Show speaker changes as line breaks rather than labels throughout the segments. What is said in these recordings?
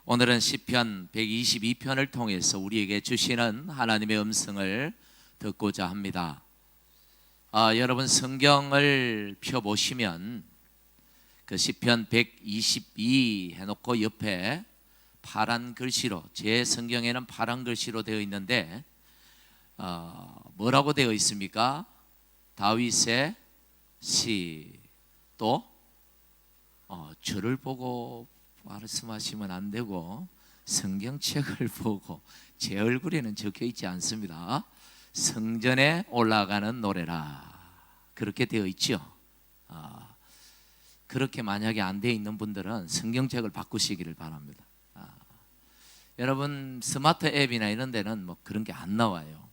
오늘은 시편 122편을 통해서 우리에게 주시는 하나님의 음성을 듣고자 합니다. 여러분 성경을 펴보시면 그 시편 122 해놓고 옆에 파란 글씨로, 제 성경에는 파란 글씨로 되어 있는데 뭐라고 되어 있습니까? 다윗의 시. 또 저를 보고 말씀하시면 안 되고 성경책을 보고, 제 얼굴에는 적혀 있지 않습니다. 성전에 올라가는 노래라, 그렇게 되어 있죠. 그렇게 만약에 안 되어 있는 분들은 성경책을 바꾸시기를 바랍니다. 여러분 스마트 앱이나 이런 데는 뭐 그런 게 안 나와요.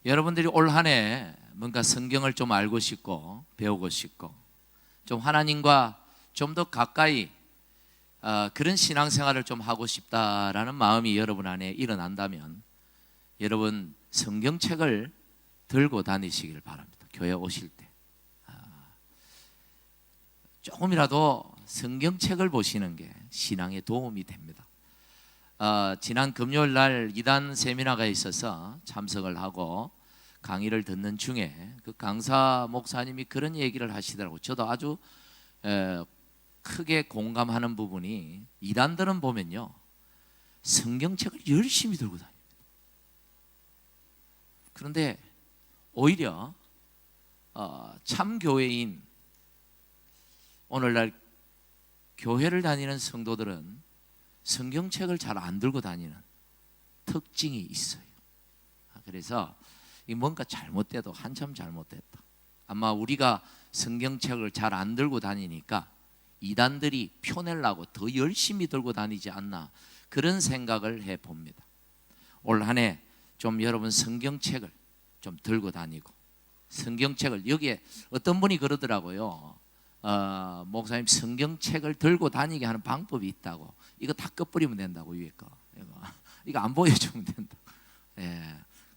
여러분들이 올 한 해 뭔가 성경을 좀 알고 싶고 배우고 싶고 좀 하나님과 좀 더 가까이 그런 신앙생활을 좀 하고 싶다라는 마음이 여러분 안에 일어난다면 여러분 성경책을 들고 다니시길 바랍니다. 교회 오실 때 조금이라도 성경책을 보시는 게 신앙에 도움이 됩니다. 지난 금요일 날 이단 세미나가 있어서 참석을 하고 강의를 듣는 중에 그 강사 목사님이 그런 얘기를 하시더라고요. 저도 아주 크게 공감하는 부분이, 이단들은 보면요 성경책을 열심히 들고 다닙니다. 그런데 오히려 참교회인, 오늘날 교회를 다니는 성도들은 성경책을 잘 안 들고 다니는 특징이 있어요. 그래서 이 뭔가 잘못돼도 한참 잘못됐다. 아마 우리가 성경책을 잘 안 들고 다니니까 이단들이 표내려고 더 열심히 들고 다니지 않나, 그런 생각을 해봅니다. 올 한 해 좀 여러분 성경책을 좀 들고 다니고, 성경책을, 여기에 어떤 분이 그러더라고요. 목사님 성경책을 들고 다니게 하는 방법이 있다고. 이거 다 끝버리면 된다고, 위에 거 이거 안 보여주면 된다.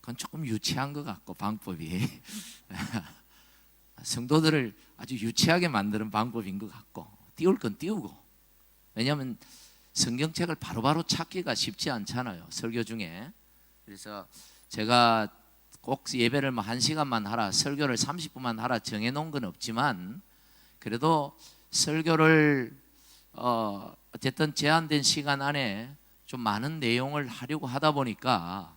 그건 조금 유치한 것 같고, 방법이 성도들을 아주 유치하게 만드는 방법인 것 같고, 띄울 건 띄우고. 왜냐하면 성경책을 바로바로 찾기가 쉽지 않잖아요, 설교 중에. 그래서 제가 꼭 예배를 1시간만 하라, 설교를 30분만 하라 정해놓은 건 없지만, 그래도 설교를 어쨌든 제한된 시간 안에 좀 많은 내용을 하려고 하다 보니까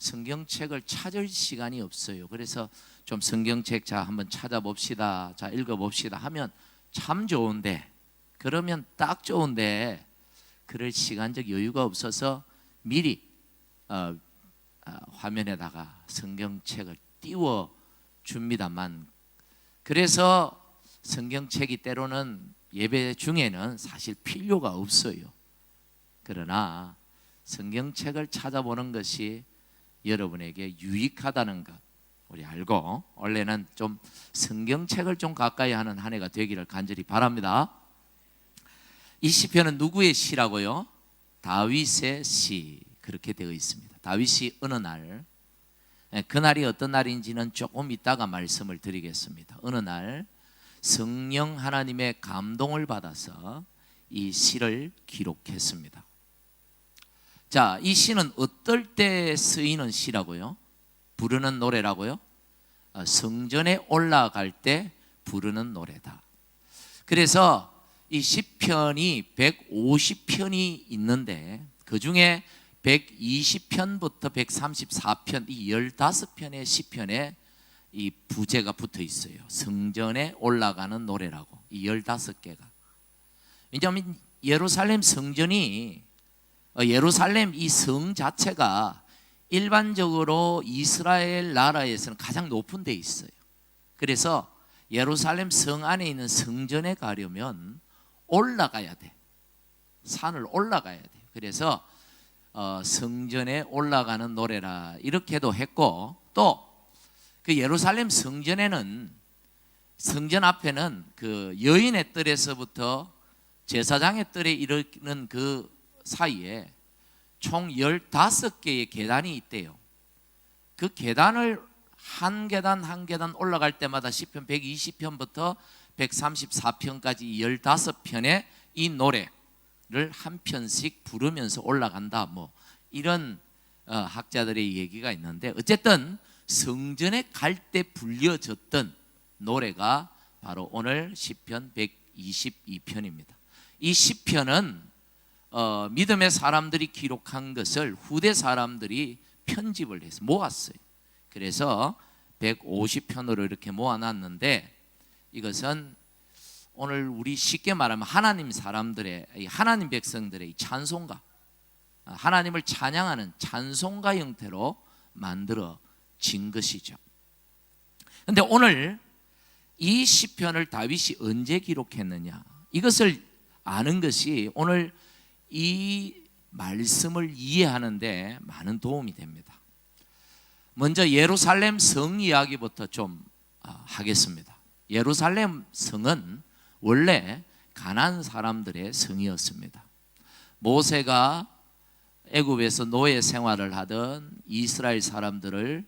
성경책을 찾을 시간이 없어요. 그래서 좀 성경책 자 한번 찾아봅시다, 자 읽어봅시다 하면 참 좋은데, 그러면 딱 좋은데 그럴 시간적 여유가 없어서 미리 화면에다가 성경책을 띄워 줍니다만, 그래서 성경책이 때로는 예배 중에는 사실 필요가 없어요. 그러나 성경책을 찾아보는 것이 여러분에게 유익하다는 것 우리 알고, 원래는 좀 성경책을 좀 가까이 하는 한 해가 되기를 간절히 바랍니다. 이 시편은 누구의 시라고요? 다윗의 시, 그렇게 되어 있습니다. 다윗이 어느 날, 그날이 어떤 날인지는 조금 이따가 말씀을 드리겠습니다. 어느 날 성령 하나님의 감동을 받아서 이 시를 기록했습니다. 자, 이 시는 어떨 때 쓰이는 시라고요? 부르는 노래라고요? 성전에 올라갈 때 부르는 노래다. 그래서 이 시편이 150편이 있는데 그 중에 120편부터 134편, 이 15편의 시편에 이 부제가 붙어 있어요. 성전에 올라가는 노래라고, 이 15개가. 왜냐하면 예루살렘 성전이, 예루살렘 이 성 자체가 일반적으로 이스라엘 나라에서는 가장 높은 데 있어요. 그래서 예루살렘 성 안에 있는 성전에 가려면 올라가야 돼. 산을 올라가야 돼. 그래서 성전에 올라가는 노래라 이렇게도 했고, 또 그 예루살렘 성전에는, 성전 앞에는 그 여인의 뜰에서부터 제사장의 뜰에 이르는 그 사이에 총 15개의 계단이 있대요. 그 계단을 한 계단 한 계단 올라갈 때마다 시편 120편부터 134편까지 15편의 이 노래, 한 편씩 부르면서 올라간다, 뭐 이런 학자들의 얘기가 있는데, 어쨌든 성전에 갈 때 불려졌던 노래가 바로 오늘 시편 122편입니다. 이 시편은 믿음의 사람들이 기록한 것을 후대 사람들이 편집을 해서 모았어요. 그래서 150편으로 이렇게 모아놨는데, 이것은 오늘 우리 쉽게 말하면 하나님 사람들의, 하나님 백성들의 찬송가, 하나님을 찬양하는 찬송가 형태로 만들어진 것이죠. 그런데 오늘 이 시편을 다윗이 언제 기록했느냐, 이것을 아는 것이 오늘 이 말씀을 이해하는 데 많은 도움이 됩니다. 먼저 예루살렘 성 이야기부터 좀 하겠습니다. 예루살렘 성은 원래 가나안 사람들의 성이었습니다. 모세가 애굽에서 노예 생활을 하던 이스라엘 사람들을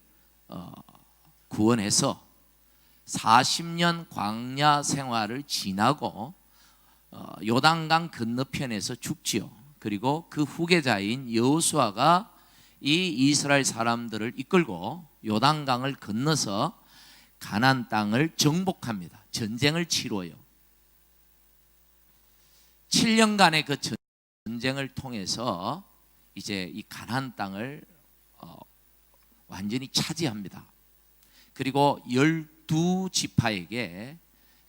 구원해서 40년 광야 생활을 지나고 요단강 건너편에서 죽지요. 그리고 그 후계자인 여호수아가 이 이스라엘 사람들을 이끌고 요단강을 건너서 가나안 땅을 정복합니다. 전쟁을 치러요. 7년간의 그 전쟁을 통해서 이제 이 가나안 땅을 완전히 차지합니다. 그리고 12지파에게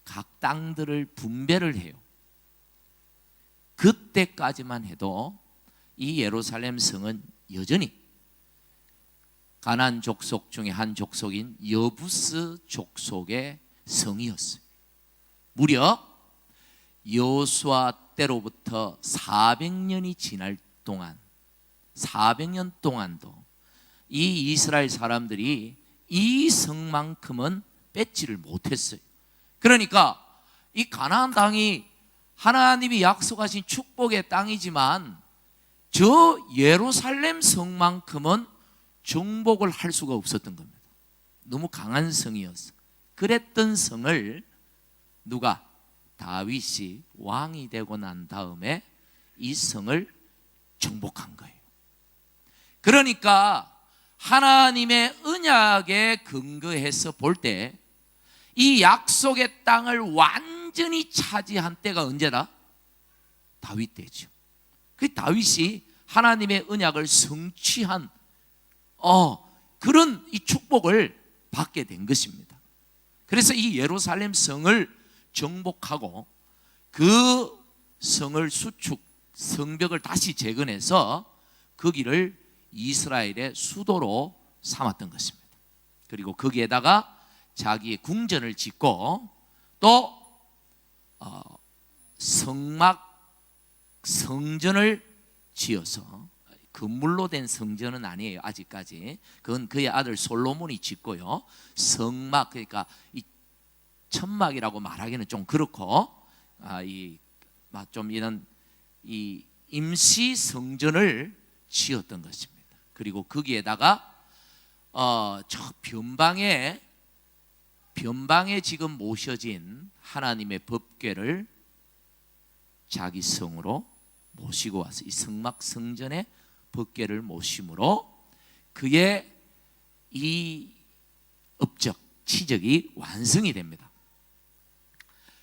각 땅들을 분배를 해요. 그때까지만 해도 이 예루살렘 성은 여전히 가나안 족속 중에 한 족속인 여부스 족속의 성이었어요. 무려 여호수아 때로부터 400년이 지날 동안, 400년 동안도 이 이스라엘 사람들이 이 성만큼은 뺏지를 못했어요. 그러니까 이 가나안 땅이 하나님이 약속하신 축복의 땅이지만 저 예루살렘 성만큼은 정복을 할 수가 없었던 겁니다. 너무 강한 성이었어. 그랬던 성을 누가? 다윗이 왕이 되고 난 다음에 이 성을 정복한 거예요. 그러니까 하나님의 언약에 근거해서 볼 때 이 약속의 땅을 완전히 차지한 때가 언제다? 다윗 때죠. 그 다윗이 하나님의 언약을 성취한 그런 이 축복을 받게 된 것입니다. 그래서 이 예루살렘 성을 정복하고 그 성을 성벽을 다시 재건해서 거기를 이스라엘의 수도로 삼았던 것입니다. 그리고 거기에다가 자기의 궁전을 짓고 또 성전을 지어서, 건물로 된 성전은 아니에요 아직까지. 그건 그의 아들 솔로몬이 짓고요. 성막, 그러니까 이 천막이라고 말하기는 좀 그렇고 좀 이런 이 임시 성전을 지었던 것입니다. 그리고 거기에다가 저 변방에 지금 모셔진 하나님의 법궤를 자기 성으로 모시고 와서 이 성막 성전에 법궤를 모심으로 그의 이 업적, 치적이 완성이 됩니다.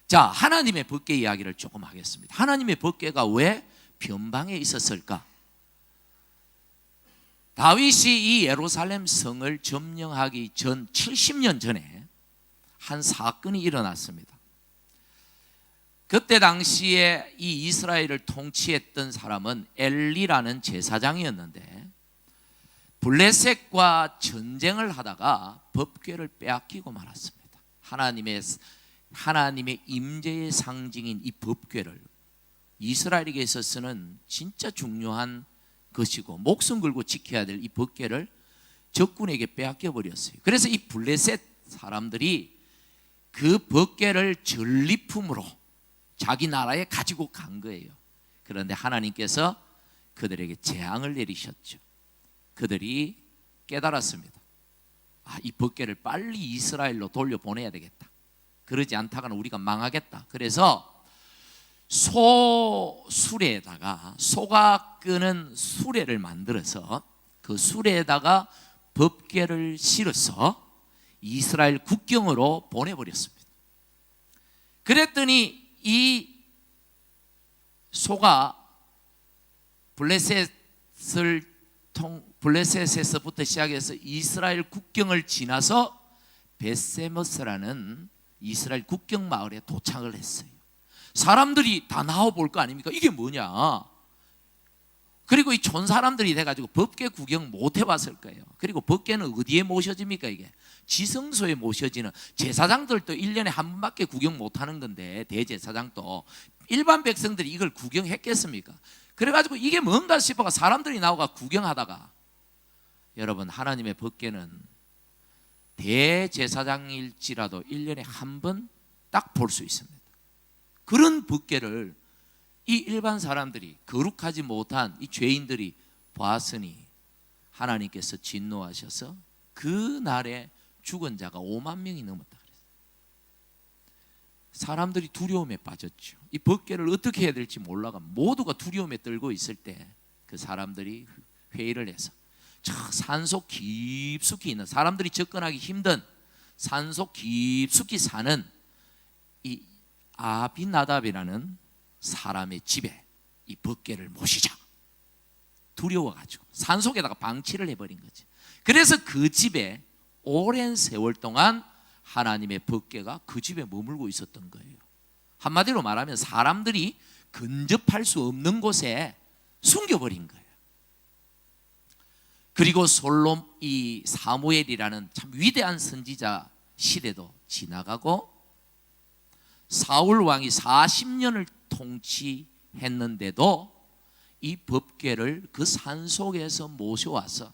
자, 하나님의 법궤 이야기를 조금 하겠습니다. 하나님의 법궤가 왜 변방에 있었을까? 다윗이 이 예루살렘 성을 점령하기 전 70년 전에 한 사건이 일어났습니다. 그때 당시에 이 이스라엘을 통치했던 사람은 엘리라는 제사장이었는데 블레셋과 전쟁을 하다가 법궤를 빼앗기고 말았습니다. 하나님의 임재의 상징인 이 법궤를 이스라엘에게 있어서는 진짜 중요한 것이고 목숨 걸고 지켜야 될 이 법궤를 적군에게 빼앗겨 버렸어요. 그래서 이 블레셋 사람들이 그 법궤를 전리품으로 자기 나라에 가지고 간 거예요. 그런데 하나님께서 그들에게 재앙을 내리셨죠. 그들이 깨달았습니다. 이 법궤를 빨리 이스라엘로 돌려보내야 되겠다. 그러지 않다가는 우리가 망하겠다. 그래서 소 수레에다가 소가 끄는 수레를 만들어서 그 수레에다가 법궤를 실어서 이스라엘 국경으로 보내버렸습니다. 그랬더니 이 소가 블레셋에서부터 시작해서 이스라엘 국경을 지나서 베세머스라는 이스라엘 국경 마을에 도착을 했어요. 사람들이 다 나와볼 거 아닙니까? 이게 뭐냐? 그리고 이 촌 사람들이 돼가지고 법궤 구경 못 해봤을 거예요. 그리고 법궤는 어디에 모셔집니까? 이게 지성소에 모셔지는, 제사장들도 1년에 한 번밖에 구경 못 하는 건데, 대제사장도 일반 백성들이 이걸 구경했겠습니까? 그래가지고 이게 뭔가 싶어가 사람들이 나오가 구경하다가, 여러분, 하나님의 법궤는 대제사장일지라도 1년에 한 번 딱 볼 수 있습니다. 그런 법궤를 이 일반 사람들이, 거룩하지 못한 이 죄인들이 보았으니 하나님께서 진노하셔서 그 날에 죽은 자가 5만 명이 넘었다 그랬어요. 사람들이 두려움에 빠졌죠. 이 법궤를 어떻게 해야 될지 몰라가 모두가 두려움에 떨고 있을 때 그 사람들이 회의를 해서 저 산속 깊숙이 있는, 사람들이 접근하기 힘든 산속 깊숙이 사는 이 아비나답이라는 사람의 집에 이 법궤를 모시자. 두려워가지고 산속에다가 방치를 해버린 거지. 그래서 그 집에 오랜 세월 동안 하나님의 법궤가 그 집에 머물고 있었던 거예요. 한마디로 말하면 사람들이 근접할 수 없는 곳에 숨겨버린 거예요. 그리고 이 사무엘이라는 참 위대한 선지자 시대도 지나가고 사울 왕이 40년을 통치했는데도 이 법궤를 그 산속에서 모셔와서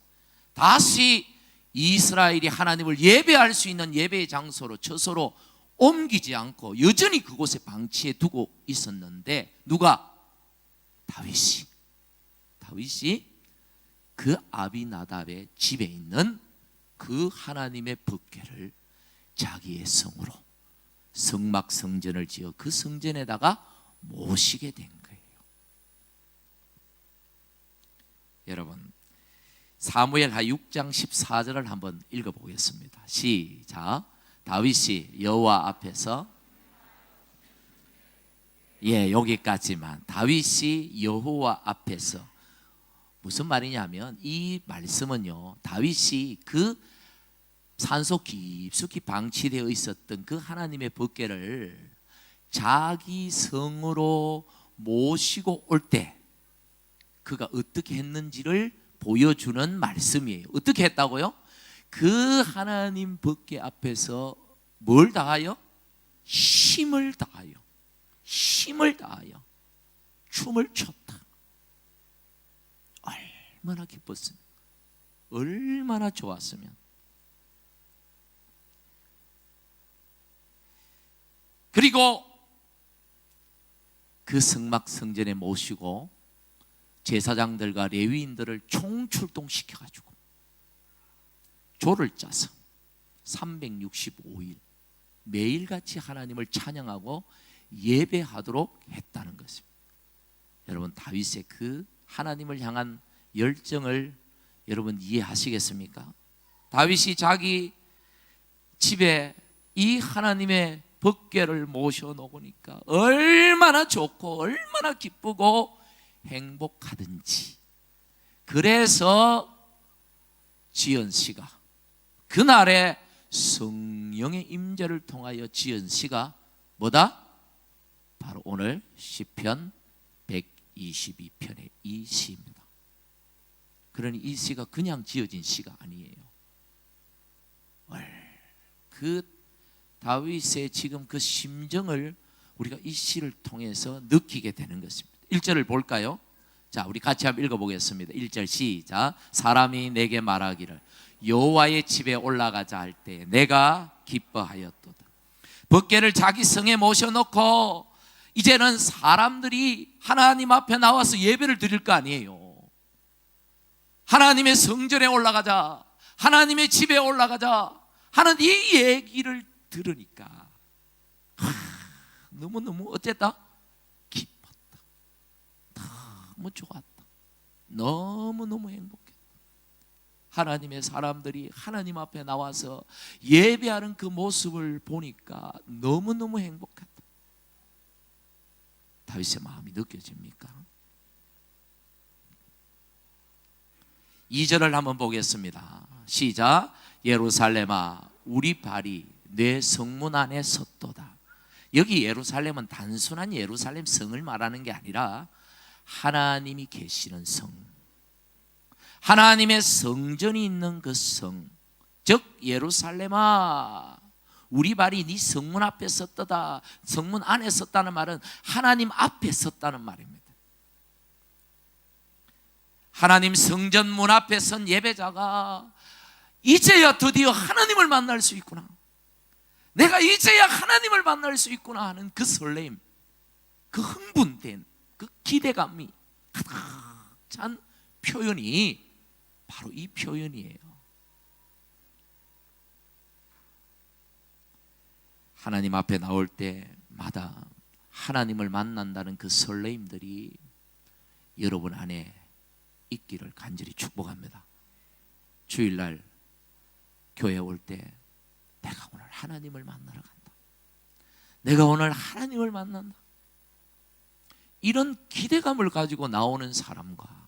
다시 이스라엘이 하나님을 예배할 수 있는 예배의 장소로, 처소로 옮기지 않고 여전히 그곳에 방치해 두고 있었는데, 누가? 다윗이 그 아비나답의 집에 있는 그 하나님의 법궤를 자기의 성으로 성막 성전을 지어 그 성전에다가 모시게 된 거예요. 여러분, 사무엘하 6장 14절을 한번 읽어보겠습니다. 시작. 다윗이 여호와 앞에서, 여기까지만. 다윗이 여호와 앞에서, 무슨 말이냐면 이 말씀은요, 다윗이 그 산속 깊숙이 방치되어 있었던 그 하나님의 법궤를 자기 성으로 모시고 올 때 그가 어떻게 했는지를 보여주는 말씀이에요. 어떻게 했다고요? 그 하나님 법궤 앞에서 뭘 다하여? 힘을 다하여 춤을 췄다. 얼마나 기뻤습니까? 얼마나 좋았으면. 그리고 그 성막 성전에 모시고 제사장들과 레위인들을 총출동시켜가지고 조를 짜서 365일 매일같이 하나님을 찬양하고 예배하도록 했다는 것입니다. 여러분, 다윗의 그 하나님을 향한 열정을 여러분 이해하시겠습니까? 다윗이 자기 집에 이 하나님의 법궤를 모셔놓으니까 얼마나 좋고 얼마나 기쁘고 행복하든지. 그래서 지연씨가 그날에 성령의 임재를 통하여 지연씨가 뭐다? 바로 오늘 시편 122편의 이 시입니다. 그러니 이 시가 그냥 지어진 시가 아니에요. 그 다윗의 지금 그 심정을 우리가 이 시를 통해서 느끼게 되는 것입니다. 1절을 볼까요? 자, 우리 같이 한번 읽어보겠습니다. 1절 시작. 사람이 내게 말하기를 여호와의 집에 올라가자 할 때 내가 기뻐하였도다. 법궤를 자기 성에 모셔놓고 이제는 사람들이 하나님 앞에 나와서 예배를 드릴 거 아니에요. 하나님의 성전에 올라가자, 하나님의 집에 올라가자 하는 이 얘기를 들으니까 너무너무 어쨌다? 기뻐. 너무 좋았다. 너무너무 행복했다. 하나님의 사람들이 하나님 앞에 나와서 예배하는 그 모습을 보니까 너무너무 행복했다. 다윗의 마음이 느껴집니까? 2절을 한번 보겠습니다. 시작. 예루살렘아 우리 발이 내 성문 안에 섰도다. 여기 예루살렘은 단순한 예루살렘 성을 말하는 게 아니라 하나님이 계시는 성, 하나님의 성전이 있는 그 성, 즉 예루살렘아 우리 발이 네 성문 앞에 섰도다. 성문 안에 섰다는 말은 하나님 앞에 섰다는 말입니다. 하나님 성전 문 앞에 선 예배자가 이제야 드디어 하나님을 만날 수 있구나, 내가 이제야 하나님을 만날 수 있구나 하는 그 설레임, 그 흥분된 그 기대감이 가득 찬 표현이 바로 이 표현이에요. 하나님 앞에 나올 때마다 하나님을 만난다는 그 설레임들이 여러분 안에 있기를 간절히 축복합니다. 주일날 교회 올 때 내가 오늘 하나님을 만나러 간다, 내가 오늘 하나님을 만난다, 이런 기대감을 가지고 나오는 사람과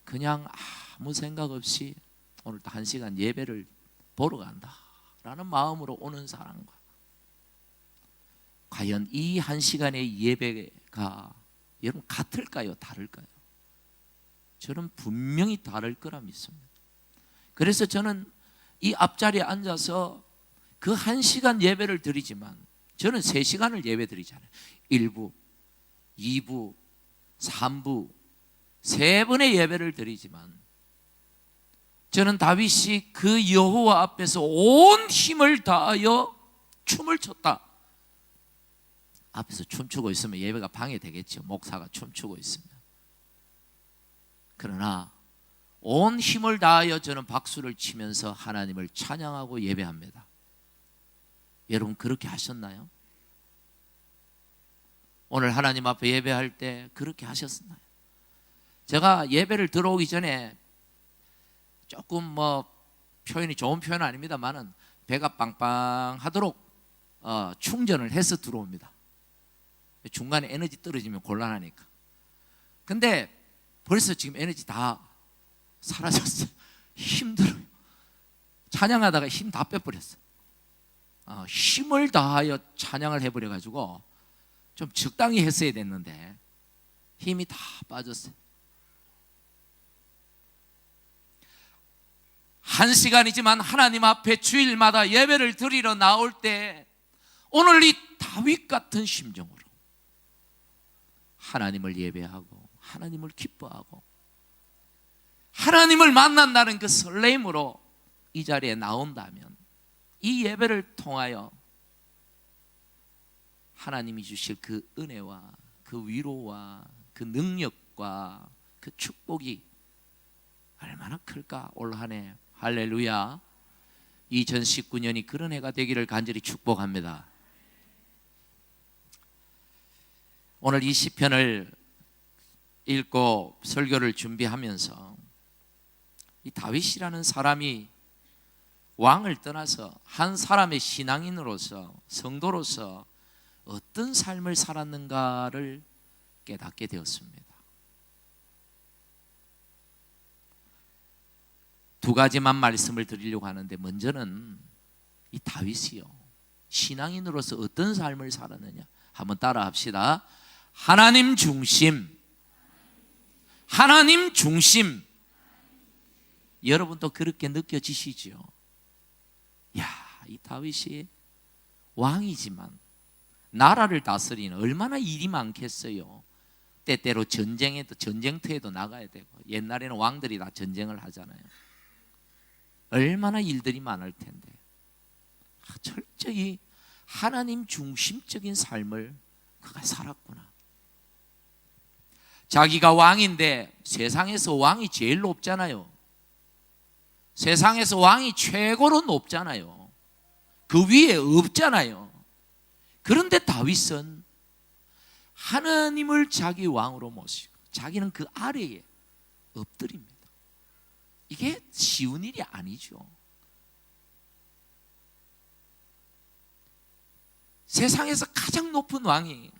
그냥 아무 생각 없이 오늘도 1시간 예배를 보러 간다라는 마음으로 오는 사람과 과연 이 1시간의 예배가 여러분 같을까요? 다를까요? 저는 분명히 다를 거라 믿습니다. 그래서 저는 이 앞자리에 앉아서 그 1시간 예배를 드리지만 저는 3시간을 예배 드리잖아요. 1부, 2부, 3부 3번의 예배를 드리지만 저는 다윗이 그 여호와 앞에서 온 힘을 다하여 춤을 췄다. 앞에서 춤추고 있으면 예배가 방해되겠죠. 목사가 춤추고 있으면. 그러나 온 힘을 다하여 저는 박수를 치면서 하나님을 찬양하고 예배합니다. 여러분 그렇게 하셨나요? 오늘 하나님 앞에 예배할 때 그렇게 하셨나요? 제가 예배를 들어오기 전에 조금 표현이 좋은 표현은 아닙니다만은 배가 빵빵하도록 충전을 해서 들어옵니다. 중간에 에너지 떨어지면 곤란하니까. 근데 벌써 지금 에너지 다 사라졌어요. 힘들어요. 찬양하다가 힘 다 빼버렸어요. 힘을 다하여 찬양을 해버려가지고 좀 적당히 했어야 됐는데 힘이 다 빠졌어요. 1시간이지만 하나님 앞에 주일마다 예배를 드리러 나올 때 오늘 이 다윗 같은 심정으로 하나님을 예배하고 하나님을 기뻐하고 하나님을 만난다는 그 설렘으로 이 자리에 나온다면 이 예배를 통하여 하나님이 주실 그 은혜와 그 위로와 그 능력과 그 축복이 얼마나 클까. 올 한 해 할렐루야 2019년이 그런 해가 되기를 간절히 축복합니다. 오늘 이 시편을 읽고 설교를 준비하면서 이 다윗이라는 사람이 왕을 떠나서 한 사람의 신앙인으로서 성도로서 어떤 삶을 살았는가를 깨닫게 되었습니다. 두 가지만 말씀을 드리려고 하는데 먼저는 이 다윗이요 신앙인으로서 어떤 삶을 살았느냐 한번 따라 합시다. 하나님 중심, 하나님 중심. 여러분도 그렇게 느껴지시죠? 야, 이 다윗이 왕이지만 나라를 다스리는 얼마나 일이 많겠어요. 때때로 전쟁터에도 나가야 되고 옛날에는 왕들이 다 전쟁을 하잖아요. 얼마나 일들이 많을 텐데 철저히 하나님 중심적인 삶을 그가 살았구나. 자기가 왕인데 세상에서 왕이 제일 높잖아요. 세상에서 왕이 최고로 높잖아요. 그 위에 없잖아요. 그런데 다윗은 하나님을 자기 왕으로 모시고 자기는 그 아래에 엎드립니다. 이게 쉬운 일이 아니죠. 세상에서 가장 높은 왕이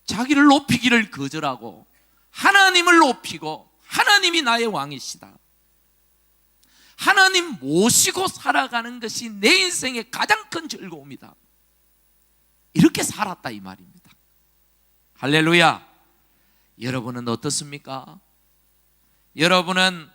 자기를 높이기를 거절하고 하나님을 높이고 하나님이 나의 왕이시다, 하나님 모시고 살아가는 것이 내 인생의 가장 큰 즐거움이다, 이렇게 살았다 이 말입니다. 할렐루야. 여러분은 어떻습니까? 여러분은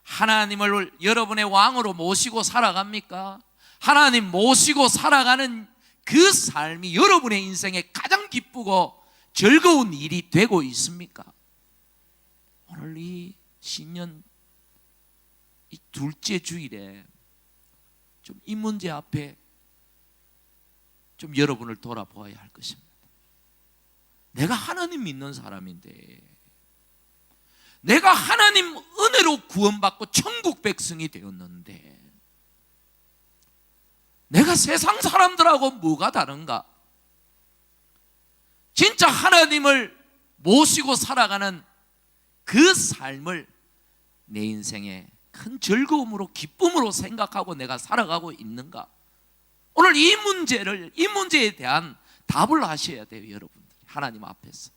하나님을 여러분의 왕으로 모시고 살아갑니까? 하나님 모시고 살아가는 그 삶이 여러분의 인생에 가장 기쁘고 즐거운 일이 되고 있습니까? 오늘 이 신년 이 둘째 주일에 좀 이 문제 앞에 좀 여러분을 돌아보아야 할 것입니다. 내가 하나님 믿는 사람인데, 내가 하나님 은혜로 구원받고 천국 백성이 되었는데 내가 세상 사람들하고 뭐가 다른가? 진짜 하나님을 모시고 살아가는 그 삶을 내 인생의 큰 즐거움으로 기쁨으로 생각하고 내가 살아가고 있는가? 오늘 이 문제에 대한 답을 하셔야 돼요. 여러분들 하나님 앞에서.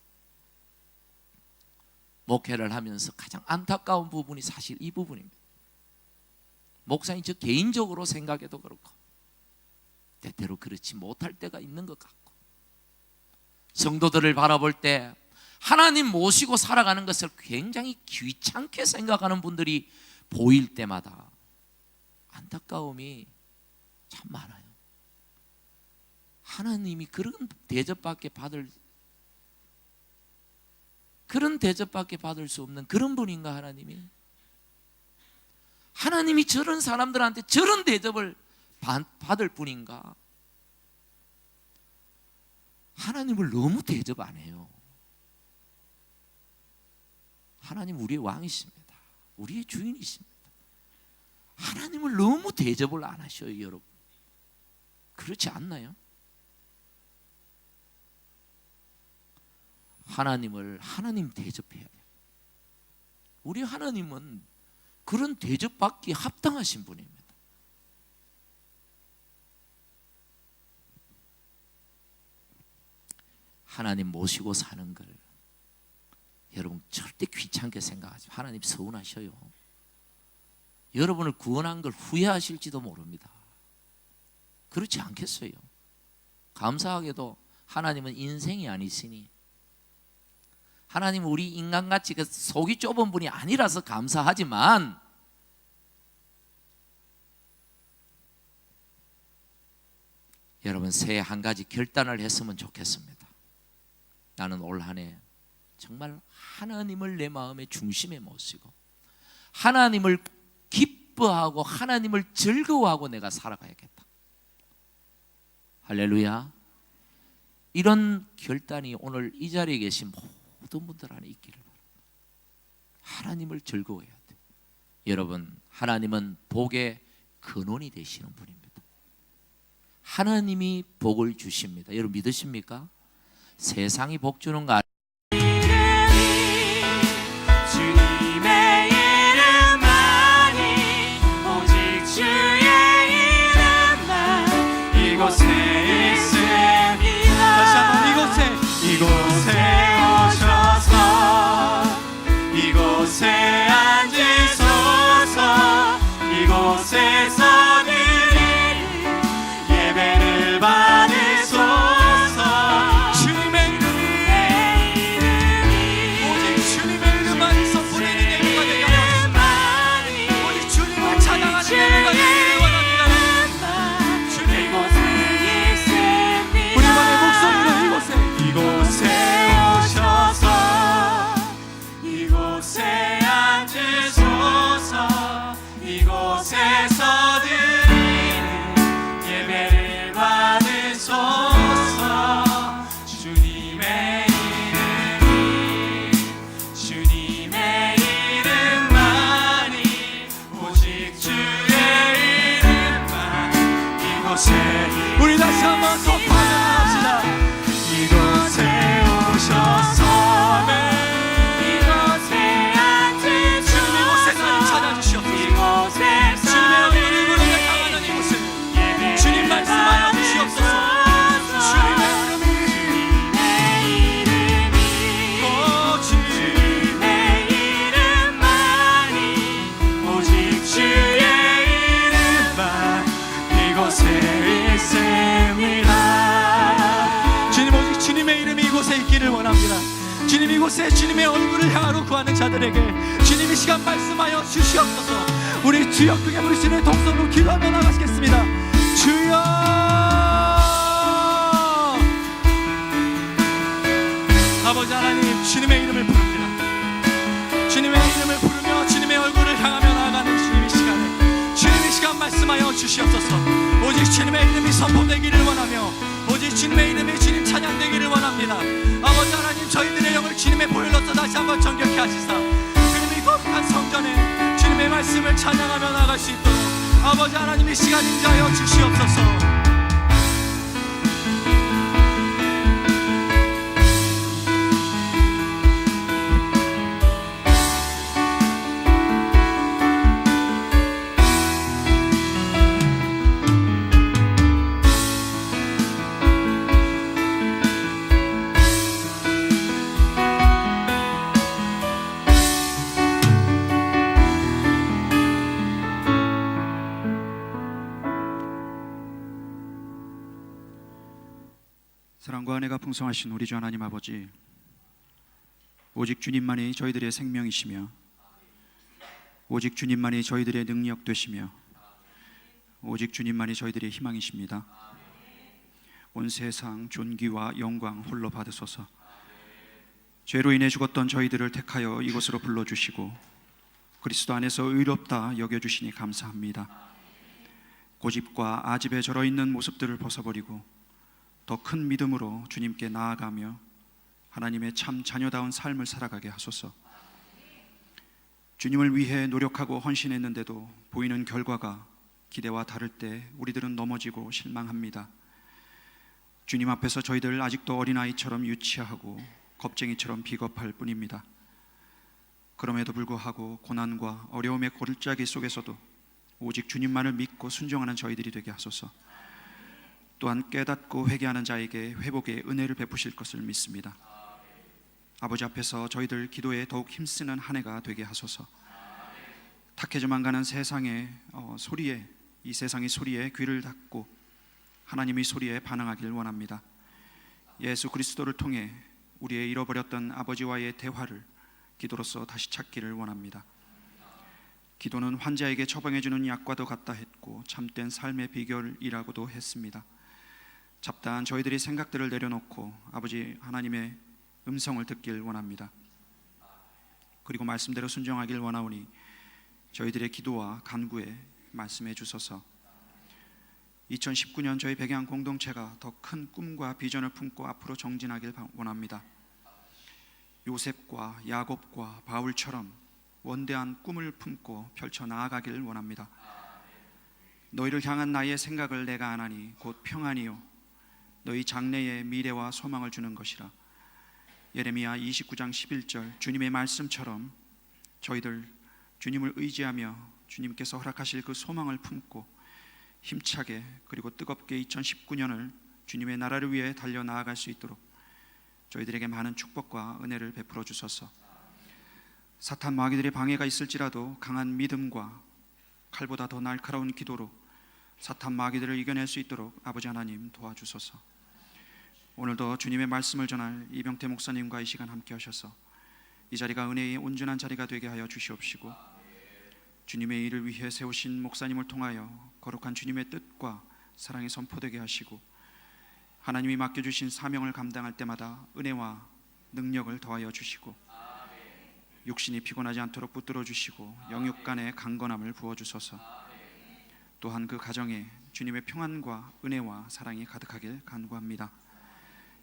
목회를 하면서 가장 안타까운 부분이 사실 이 부분입니다. 목사님 저 개인적으로 생각해도 그렇고 때때로 그렇지 못할 때가 있는 것 같고, 성도들을 바라볼 때 하나님 모시고 살아가는 것을 굉장히 귀찮게 생각하는 분들이 보일 때마다 안타까움이 참 많아요. 하나님이 그런 대접밖에 받을 수 없는 그런 분인가? 하나님이 저런 사람들한테 저런 대접을 받을 분인가? 하나님을 너무 대접 안 해요. 하나님 우리의 왕이십니다. 우리의 주인이십니다. 하나님을 너무 대접을 안 하셔요, 여러분. 그렇지 않나요? 하나님 대접해야 돼요. 우리 하나님은 그런 대접받기 합당하신 분입니다. 하나님 모시고 사는 걸 여러분 절대 귀찮게 생각하지 마세요. 하나님 서운하셔요. 여러분을 구원한 걸 후회하실지도 모릅니다. 그렇지 않겠어요? 감사하게도 하나님은 인생이 아니시니, 하나님은 우리 인간같이 그 속이 좁은 분이 아니라서 감사하지만, 여러분 새해 한 가지 결단을 했으면 좋겠습니다. 나는 올 한 해 정말 하나님을 내 마음의 중심에 모시고 하나님을 기뻐하고 하나님을 즐거워하고 내가 살아가야겠다. 할렐루야. 이런 결단이 오늘 이 자리에 계신 모든 분들 안에 있기를 바랍니다. 하나님을 즐거워해야 돼요. 여러분, 하나님은 복의 근원이 되시는 분입니다. 하나님이 복을 주십니다. 여러분 믿으십니까? 세상이 복 주는 거
주님의 이름만이, 오직 주의 이름만 이곳에 있습니다. 다시 한번 이곳에 오셔서 이곳에 앉으소서. 이곳에서 드릴 예배를 받으소서. 우리 다시 한번 더 찬양합시다. 이곳에 오셔서 있습니다.
주님, 오직 주님의 이름이 이곳에 있기를 원합니다. 주님, 이곳에 주님의 얼굴을 향하러 구하는 자들에게 주님 이 시간 말씀하여 주시옵소서. 우리 주여 크게 부르시는 동서로 기도하며 나가시겠습니다. 주여, 아버지 하나님, 주님의 이름을 부릅니다. 주님의 이름을 부르며 주님의 얼굴을 향하며 나아가는 주님의 시간에 주님의 시간 말씀하여 주시옵소서. 오직 주님의 이름이 선포되기를 원하며 오직 주님의 이름이 주님 찬양되기를 원합니다. 아버지 하나님, 저희들의 영을 주님의 보혈로서 다시 한번 정결케 하시사 주님이 거룩한 성전에 주님의 말씀을 찬양하며 나갈 수 있도록 아버지 하나님 이 시간 인자하여 주시옵소서.
사랑과 은혜가 풍성하신 우리 주 하나님 아버지, 오직 주님만이 저희들의 생명이시며 오직 주님만이 저희들의 능력 되시며 오직 주님만이 저희들의 희망이십니다. 온 세상 존귀와 영광 홀로 받으소서. 죄로 인해 죽었던 저희들을 택하여 이곳으로 불러주시고 그리스도 안에서 의롭다 여겨주시니 감사합니다. 고집과 아집에 절어있는 모습들을 벗어버리고 더 큰 믿음으로 주님께 나아가며 하나님의 참 자녀다운 삶을 살아가게 하소서. 주님을 위해 노력하고 헌신했는데도 보이는 결과가 기대와 다를 때 우리들은 넘어지고 실망합니다. 주님 앞에서 저희들 아직도 어린아이처럼 유치하고 겁쟁이처럼 비겁할 뿐입니다. 그럼에도 불구하고 고난과 어려움의 골짜기 속에서도 오직 주님만을 믿고 순종하는 저희들이 되게 하소서. 또한 깨닫고 회개하는 자에게 회복의 은혜를 베푸실 것을 믿습니다. 아버지 앞에서 저희들 기도에 더욱 힘쓰는 한 해가 되게 하소서. 탁해져만 가는 세상의 소리에, 이 세상의 소리에 귀를 닫고 하나님의 소리에 반응하길 원합니다. 예수 그리스도를 통해 우리의 잃어버렸던 아버지와의 대화를 기도로서 다시 찾기를 원합니다. 기도는 환자에게 처방해주는 약과도 같다 했고 참된 삶의 비결이라고도 했습니다. 잡다한 저희들이 생각들을 내려놓고 아버지 하나님의 음성을 듣길 원합니다. 그리고 말씀대로 순종하길 원하오니 저희들의 기도와 간구에 말씀해 주소서. 2019년 저희 백양 공동체가 더 큰 꿈과 비전을 품고 앞으로 정진하길 원합니다. 요셉과 야곱과 바울처럼 원대한 꿈을 품고 펼쳐 나아가길 원합니다. 너희를 향한 나의 생각을 내가 아나니 곧 평안이요 너희 장래의 미래와 소망을 주는 것이라. 예레미야 29장 11절 주님의 말씀처럼 저희들 주님을 의지하며 주님께서 허락하실 그 소망을 품고 힘차게 그리고 뜨겁게 2019년을 주님의 나라를 위해 달려나아갈 수 있도록 저희들에게 많은 축복과 은혜를 베풀어 주소서. 사탄 마귀들의 방해가 있을지라도 강한 믿음과 칼보다 더 날카로운 기도로 사탄 마귀들을 이겨낼 수 있도록 아버지 하나님 도와주소서. 오늘도 주님의 말씀을 전할 이병태 목사님과 이 시간 함께 하셔서 이 자리가 은혜의 온전한 자리가 되게 하여 주시옵시고 주님의 일을 위해 세우신 목사님을 통하여 거룩한 주님의 뜻과 사랑이 선포되게 하시고 하나님이 맡겨주신 사명을 감당할 때마다 은혜와 능력을 더하여 주시고 육신이 피곤하지 않도록 붙들어 주시고 영육 간의 강건함을 부어주소서. 또한 그 가정에 주님의 평안과 은혜와 사랑이 가득하길 간구합니다.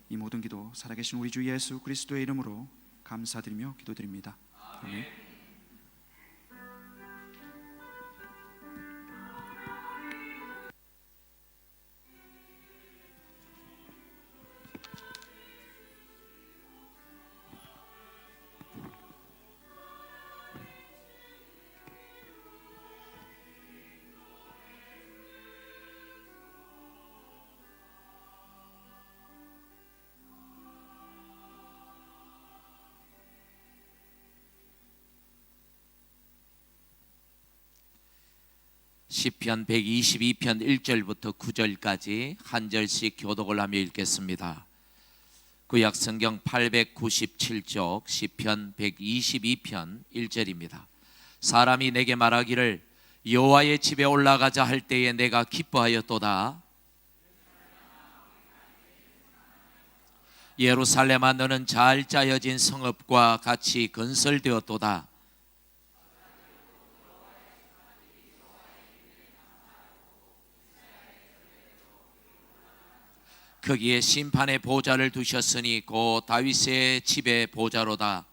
이 모든 기도 살아계신 우리 주 예수 그리스도의 이름으로 감사드리며 기도드립니다. 아멘.
시편 122편 1절부터 9절까지 한 절씩 교독을 하며 읽겠습니다. 구약 성경 897쪽 시편 122편 1절입니다. 사람이 내게 말하기를 여호와의 집에 올라가자 할 때에 내가 기뻐하였도다. 예루살렘아 너는 잘 짜여진 성읍과 같이 건설되었도다. 거기에 심판의 보좌를 두셨으니 곧 다윗의 집의 보좌로다.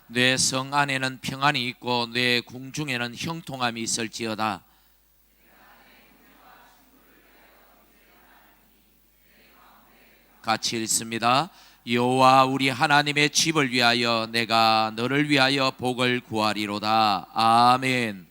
내 성 안에는 평안이 있고 내 궁중에는 형통함이 있을지어다. 같이 읽습니다. 여호와 우리 하나님의 집을 위하여 내가 너를 위하여 복을 구하리로다. 아멘.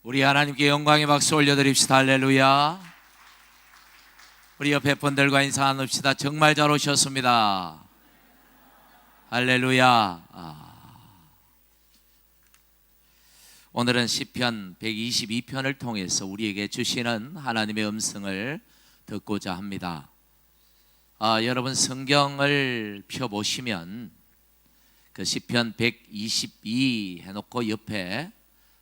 우리 하나님께 영광의 박수 올려드립시다. 할렐루야. 우리 옆에 분들과 인사 나눕시다. 정말 잘 오셨습니다. 할렐루야. 오늘은 시편 122편을 통해서 우리에게 주시는 하나님의 음성을 듣고자 합니다. 여러분 성경을 펴보시면 그 시편 122 해놓고 옆에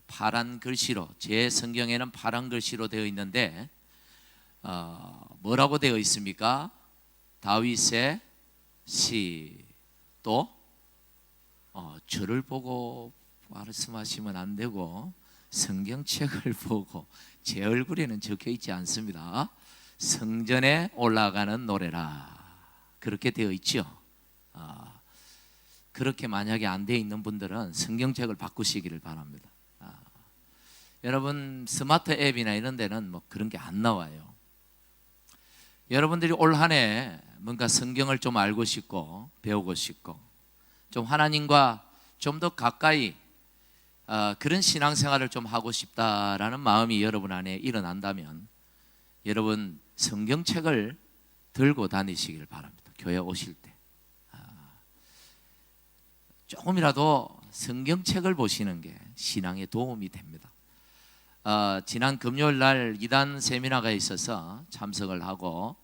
파란 글씨로, 제 성경에는 파란 글씨로 되어 있는데 뭐라고 되어 있습니까? 다윗의 시. 또 저를 보고 말씀하시면 안 되고 성경책을 보고, 제 얼굴에는 적혀 있지 않습니다. 성전에 올라가는 노래라, 그렇게 되어 있죠. 그렇게 만약에 안 되어 있는 분들은 성경책을 바꾸시기를 바랍니다. 여러분 스마트 앱이나 이런 데는 뭐 그런 게 안 나와요. 여러분들이 올 한 해 뭔가 성경을 좀 알고 싶고 배우고 싶고 좀 하나님과 좀 더 가까이 그런 신앙생활을 좀 하고 싶다라는 마음이 여러분 안에 일어난다면 여러분 성경책을 들고 다니시길 바랍니다. 교회 오실 때 조금이라도 성경책을 보시는 게 신앙에 도움이 됩니다. 지난 금요일 날 2단 세미나가 있어서 참석을 하고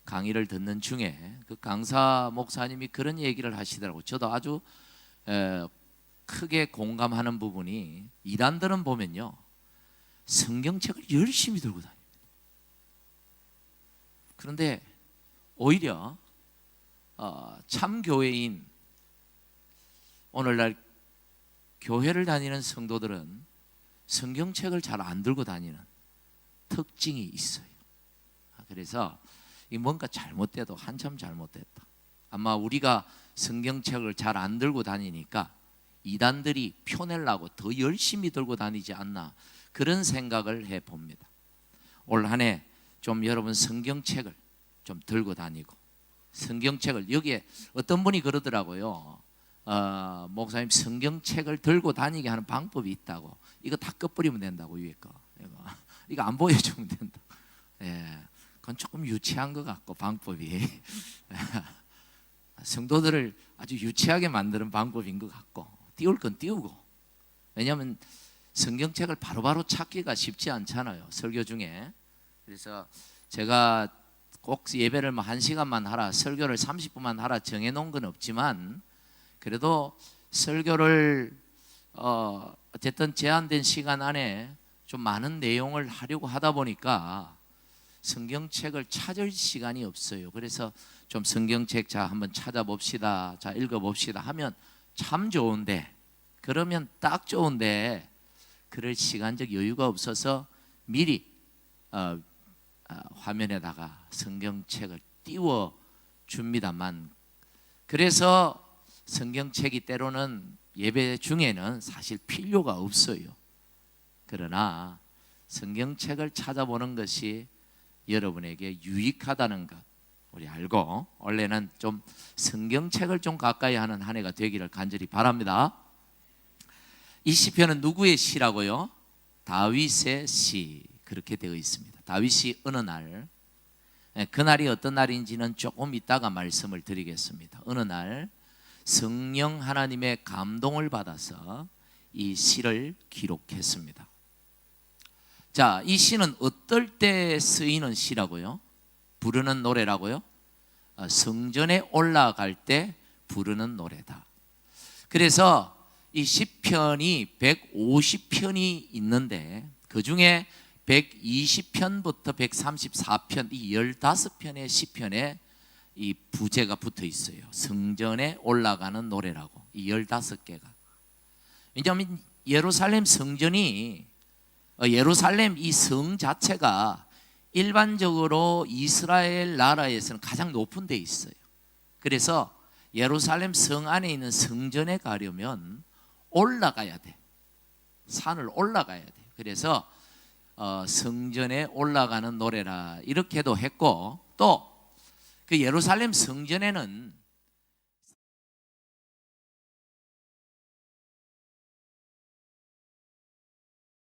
강의를 듣는 중에 그 강사 목사님이 그런 얘기를 하시더라고요. 저도 아주 크게 공감하는 부분이, 이단들은 보면요 성경책을 열심히 들고 다닙니다. 그런데 오히려 참교회인 오늘날 교회를 다니는 성도들은 성경책을 잘 안 들고 다니는 특징이 있어요. 그래서 이 뭔가 잘못돼도 한참 잘못됐다. 아마 우리가 성경책을 잘 안 들고 다니니까 이단들이 표내려고 더 열심히 들고 다니지 않나, 그런 생각을 해봅니다. 올 한 해 좀 여러분 성경책을 좀 들고 다니고, 성경책을, 여기에 어떤 분이 그러더라고요. 목사님 성경책을 들고 다니게 하는 방법이 있다고. 이거 다 꺼버리면 된다고, 위에 거. 이거 안 보여주면 된다. 예, 그건 조금 유치한 것 같고, 방법이 성도들을 아주 유치하게 만드는 방법인 것 같고, 띄울 건 띄우고. 왜냐하면 성경책을 바로바로 찾기가 쉽지 않잖아요, 설교 중에. 그래서 제가 꼭 예배를 1시간만 하라, 설교를 30분만 하라 정해놓은 건 없지만, 그래도 설교를 어쨌든 제한된 시간 안에 좀 많은 내용을 하려고 하다 보니까 성경책을 찾을 시간이 없어요. 그래서 좀 성경책 자 한번 찾아봅시다, 자 읽어봅시다 하면 참 좋은데, 그러면 딱 좋은데 그럴 시간적 여유가 없어서 미리 화면에다가 성경책을 띄워 줍니다만, 그래서 성경책이 때로는 예배 중에는 사실 필요가 없어요. 그러나 성경책을 찾아보는 것이 여러분에게 유익하다는 것 우리 알고, 원래는 좀 성경책을 좀 가까이 하는 한 해가 되기를 간절히 바랍니다. 이 시편은 누구의 시라고요? 다윗의 시, 그렇게 되어 있습니다. 다윗이 어느 날, 그날이 어떤 날인지는 조금 이따가 말씀을 드리겠습니다. 어느 날 성령 하나님의 감동을 받아서 이 시를 기록했습니다. 자, 이 시는 어떨 때 쓰이는 시라고요? 부르는 노래라고요? 성전에 올라갈 때 부르는 노래다. 그래서 이 시편이 150편이 있는데 그 중에 120편부터 134편, 이 15편의 시편에 이 부제가 붙어 있어요. 성전에 올라가는 노래라고, 이 15개가. 왜냐하면 예루살렘 성전이, 예루살렘 이 성 자체가 일반적으로 이스라엘 나라에서는 가장 높은 데 있어요. 그래서 예루살렘 성 안에 있는 성전에 가려면 올라가야 돼. 산을 올라가야 돼. 그래서 성전에 올라가는 노래라 이렇게도 했고, 또 그 예루살렘 성전에는